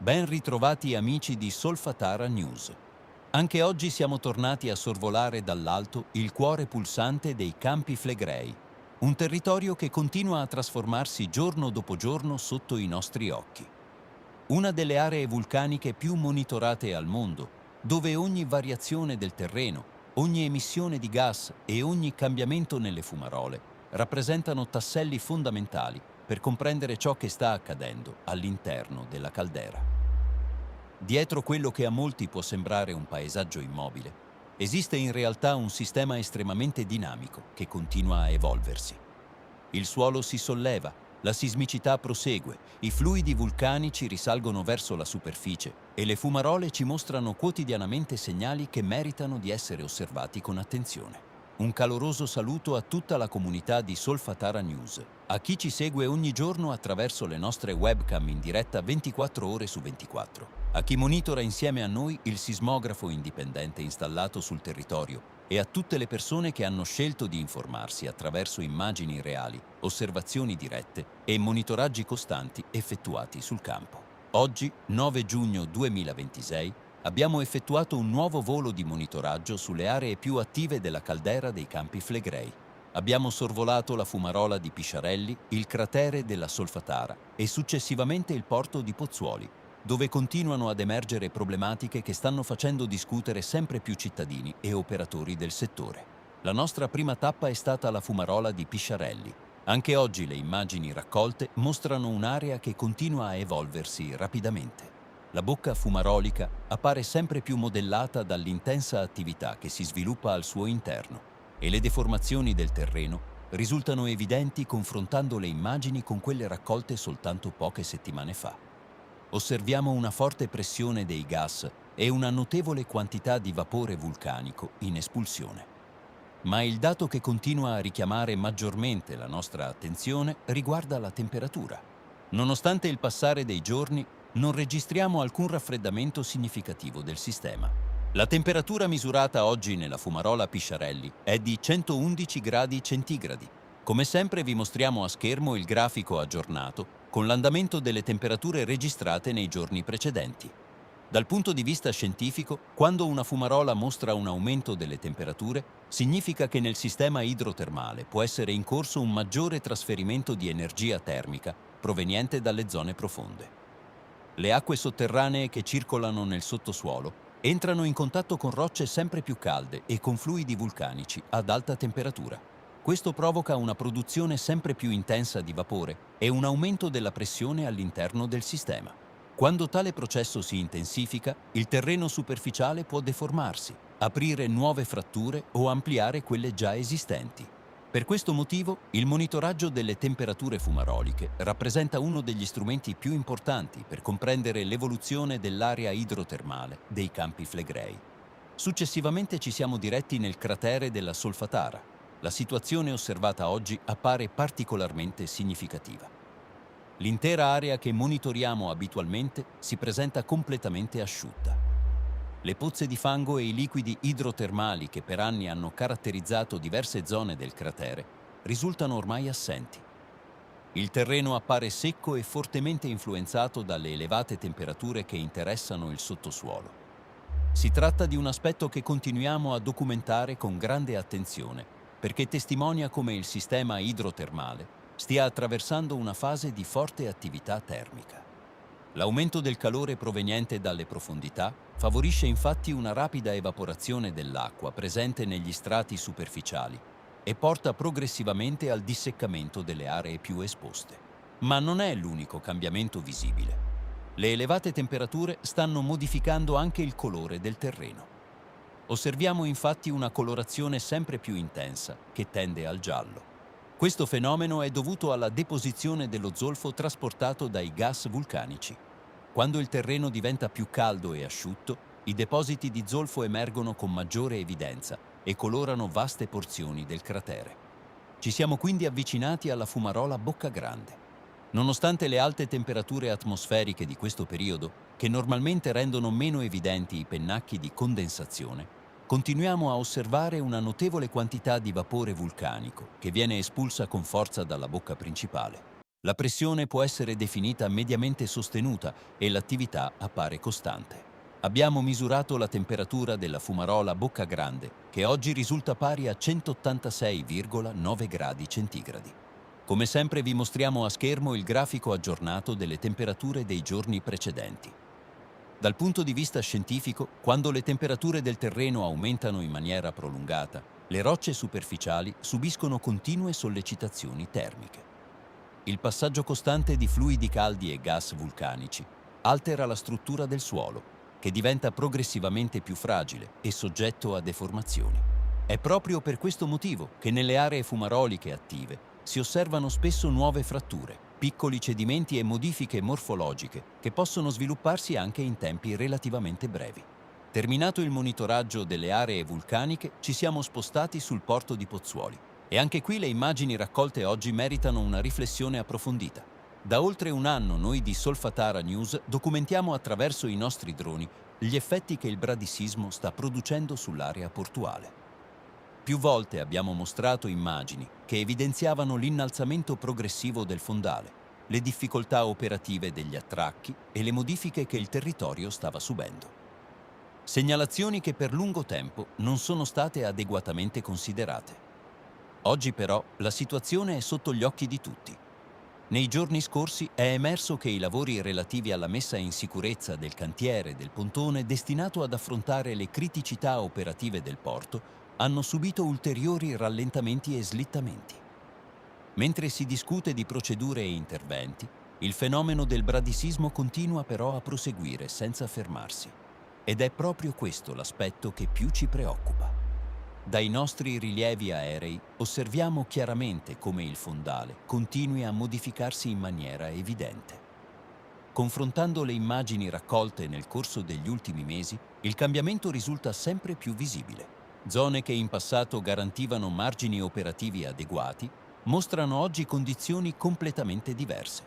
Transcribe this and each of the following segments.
Ben ritrovati amici di Solfatara News. Anche oggi siamo tornati a sorvolare dall'alto il cuore pulsante dei Campi Flegrei, un territorio che continua a trasformarsi giorno dopo giorno sotto i nostri occhi. Una delle aree vulcaniche più monitorate al mondo, dove ogni variazione del terreno, ogni emissione di gas e ogni cambiamento nelle fumarole rappresentano tasselli fondamentali per comprendere ciò che sta accadendo all'interno della caldera. Dietro quello che a molti può sembrare un paesaggio immobile, esiste in realtà un sistema estremamente dinamico che continua a evolversi. Il suolo si solleva, la sismicità prosegue, i fluidi vulcanici risalgono verso la superficie e le fumarole ci mostrano quotidianamente segnali che meritano di essere osservati con attenzione. Un caloroso saluto a tutta la comunità di Solfatara News, a chi ci segue ogni giorno attraverso le nostre webcam in diretta 24 ore su 24, a chi monitora insieme a noi il sismografo indipendente installato sul territorio e a tutte le persone che hanno scelto di informarsi attraverso immagini reali, osservazioni dirette e monitoraggi costanti effettuati sul campo. Oggi, 9 giugno 2026, abbiamo effettuato un nuovo volo di monitoraggio sulle aree più attive della caldera dei Campi Flegrei. Abbiamo sorvolato la fumarola di Pisciarelli, il cratere della Solfatara e successivamente il porto di Pozzuoli, dove continuano ad emergere problematiche che stanno facendo discutere sempre più cittadini e operatori del settore. La nostra prima tappa è stata la fumarola di Pisciarelli. Anche oggi le immagini raccolte mostrano un'area che continua a evolversi rapidamente. La bocca fumarolica appare sempre più modellata dall'intensa attività che si sviluppa al suo interno e le deformazioni del terreno risultano evidenti confrontando le immagini con quelle raccolte soltanto poche settimane fa. Osserviamo una forte pressione dei gas e una notevole quantità di vapore vulcanico in espulsione. Ma il dato che continua a richiamare maggiormente la nostra attenzione riguarda la temperatura. Nonostante il passare dei giorni, non registriamo alcun raffreddamento significativo del sistema. La temperatura misurata oggi nella fumarola Pisciarelli è di 111 gradi centigradi. Come sempre vi mostriamo a schermo il grafico aggiornato con l'andamento delle temperature registrate nei giorni precedenti. Dal punto di vista scientifico, quando una fumarola mostra un aumento delle temperature, significa che nel sistema idrotermale può essere in corso un maggiore trasferimento di energia termica proveniente dalle zone profonde. Le acque sotterranee che circolano nel sottosuolo entrano in contatto con rocce sempre più calde e con fluidi vulcanici ad alta temperatura. Questo provoca una produzione sempre più intensa di vapore e un aumento della pressione all'interno del sistema. Quando tale processo si intensifica, il terreno superficiale può deformarsi, aprire nuove fratture o ampliare quelle già esistenti. Per questo motivo, il monitoraggio delle temperature fumaroliche rappresenta uno degli strumenti più importanti per comprendere l'evoluzione dell'area idrotermale dei Campi Flegrei. Successivamente ci siamo diretti nel cratere della Solfatara. La situazione osservata oggi appare particolarmente significativa. L'intera area che monitoriamo abitualmente si presenta completamente asciutta. Le pozze di fango e i liquidi idrotermali che per anni hanno caratterizzato diverse zone del cratere risultano ormai assenti. Il terreno appare secco e fortemente influenzato dalle elevate temperature che interessano il sottosuolo. Si tratta di un aspetto che continuiamo a documentare con grande attenzione, perché testimonia come il sistema idrotermale stia attraversando una fase di forte attività termica. L'aumento del calore proveniente dalle profondità favorisce infatti una rapida evaporazione dell'acqua presente negli strati superficiali e porta progressivamente al disseccamento delle aree più esposte. Ma non è l'unico cambiamento visibile. Le elevate temperature stanno modificando anche il colore del terreno. Osserviamo infatti una colorazione sempre più intensa che tende al giallo. Questo fenomeno è dovuto alla deposizione dello zolfo trasportato dai gas vulcanici. Quando il terreno diventa più caldo e asciutto, i depositi di zolfo emergono con maggiore evidenza e colorano vaste porzioni del cratere. Ci siamo quindi avvicinati alla fumarola Bocca Grande. Nonostante le alte temperature atmosferiche di questo periodo, che normalmente rendono meno evidenti i pennacchi di condensazione, continuiamo a osservare una notevole quantità di vapore vulcanico che viene espulsa con forza dalla bocca principale. La pressione può essere definita mediamente sostenuta e l'attività appare costante. Abbiamo misurato la temperatura della fumarola Bocca Grande, che oggi risulta pari a 186,9 gradi centigradi. Come sempre vi mostriamo a schermo il grafico aggiornato delle temperature dei giorni precedenti. Dal punto di vista scientifico, quando le temperature del terreno aumentano in maniera prolungata, le rocce superficiali subiscono continue sollecitazioni termiche. Il passaggio costante di fluidi caldi e gas vulcanici altera la struttura del suolo, che diventa progressivamente più fragile e soggetto a deformazioni. È proprio per questo motivo che nelle aree fumaroliche attive si osservano spesso nuove fratture, piccoli cedimenti e modifiche morfologiche che possono svilupparsi anche in tempi relativamente brevi. Terminato il monitoraggio delle aree vulcaniche, ci siamo spostati sul porto di Pozzuoli. E anche qui le immagini raccolte oggi meritano una riflessione approfondita. Da oltre un anno noi di Solfatara News documentiamo attraverso i nostri droni gli effetti che il bradisismo sta producendo sull'area portuale. Più volte abbiamo mostrato immagini che evidenziavano l'innalzamento progressivo del fondale, le difficoltà operative degli attracchi e le modifiche che il territorio stava subendo. Segnalazioni che per lungo tempo non sono state adeguatamente considerate. Oggi però la situazione è sotto gli occhi di tutti. Nei giorni scorsi è emerso che i lavori relativi alla messa in sicurezza del cantiere del pontone destinato ad affrontare le criticità operative del porto hanno subito ulteriori rallentamenti e slittamenti. Mentre si discute di procedure e interventi, il fenomeno del bradisismo continua però a proseguire senza fermarsi. Ed è proprio questo l'aspetto che più ci preoccupa. Dai nostri rilievi aerei osserviamo chiaramente come il fondale continui a modificarsi in maniera evidente. Confrontando le immagini raccolte nel corso degli ultimi mesi, il cambiamento risulta sempre più visibile. Zone che in passato garantivano margini operativi adeguati mostrano oggi condizioni completamente diverse.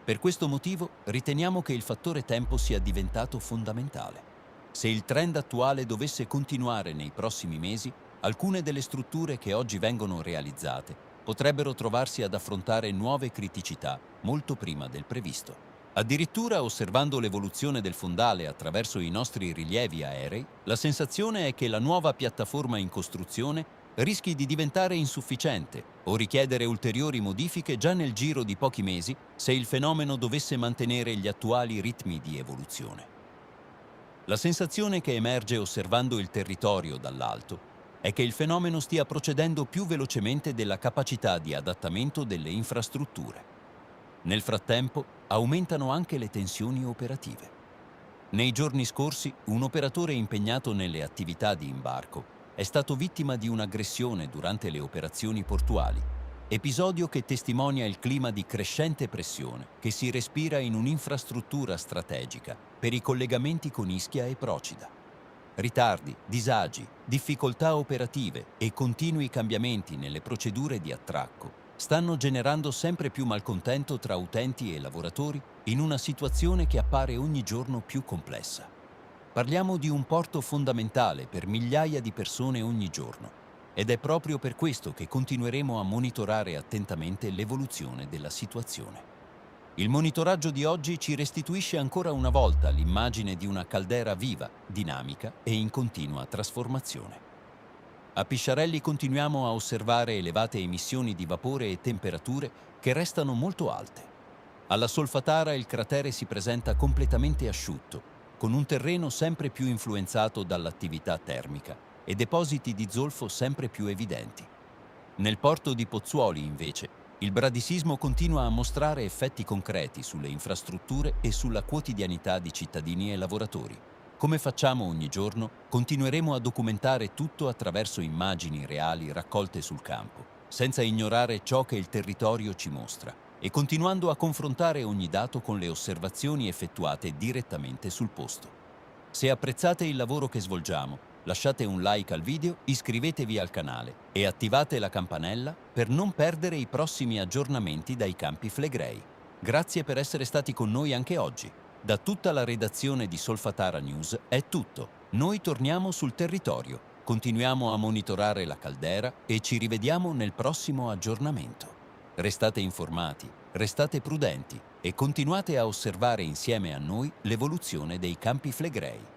Per questo motivo riteniamo che il fattore tempo sia diventato fondamentale. Se il trend attuale dovesse continuare nei prossimi mesi, alcune delle strutture che oggi vengono realizzate potrebbero trovarsi ad affrontare nuove criticità molto prima del previsto. Addirittura osservando l'evoluzione del fondale attraverso i nostri rilievi aerei, la sensazione è che la nuova piattaforma in costruzione rischi di diventare insufficiente o richiedere ulteriori modifiche già nel giro di pochi mesi se il fenomeno dovesse mantenere gli attuali ritmi di evoluzione. La sensazione che emerge osservando il territorio dall'alto è che il fenomeno stia procedendo più velocemente della capacità di adattamento delle infrastrutture. Nel frattempo aumentano anche le tensioni operative. Nei giorni scorsi un operatore impegnato nelle attività di imbarco è stato vittima di un'aggressione durante le operazioni portuali, episodio che testimonia il clima di crescente pressione che si respira in un'infrastruttura strategica per i collegamenti con Ischia e Procida. Ritardi, disagi, difficoltà operative e continui cambiamenti nelle procedure di attracco stanno generando sempre più malcontento tra utenti e lavoratori in una situazione che appare ogni giorno più complessa. Parliamo di un porto fondamentale per migliaia di persone ogni giorno ed è proprio per questo che continueremo a monitorare attentamente l'evoluzione della situazione. Il monitoraggio di oggi ci restituisce ancora una volta l'immagine di una caldera viva, dinamica e in continua trasformazione. A Pisciarelli continuiamo a osservare elevate emissioni di vapore e temperature che restano molto alte. Alla Solfatara il cratere si presenta completamente asciutto, con un terreno sempre più influenzato dall'attività termica e depositi di zolfo sempre più evidenti. Nel porto di Pozzuoli, invece, il bradisismo continua a mostrare effetti concreti sulle infrastrutture e sulla quotidianità di cittadini e lavoratori. Come facciamo ogni giorno, continueremo a documentare tutto attraverso immagini reali raccolte sul campo, senza ignorare ciò che il territorio ci mostra e continuando a confrontare ogni dato con le osservazioni effettuate direttamente sul posto. Se apprezzate il lavoro che svolgiamo, lasciate un like al video, iscrivetevi al canale e attivate la campanella per non perdere i prossimi aggiornamenti dai Campi Flegrei. Grazie per essere stati con noi anche oggi. Da tutta la redazione di Solfatara News è tutto. Noi torniamo sul territorio, continuiamo a monitorare la caldera e ci rivediamo nel prossimo aggiornamento. Restate informati, Restate prudenti e continuate a osservare insieme a noi l'evoluzione dei Campi Flegrei.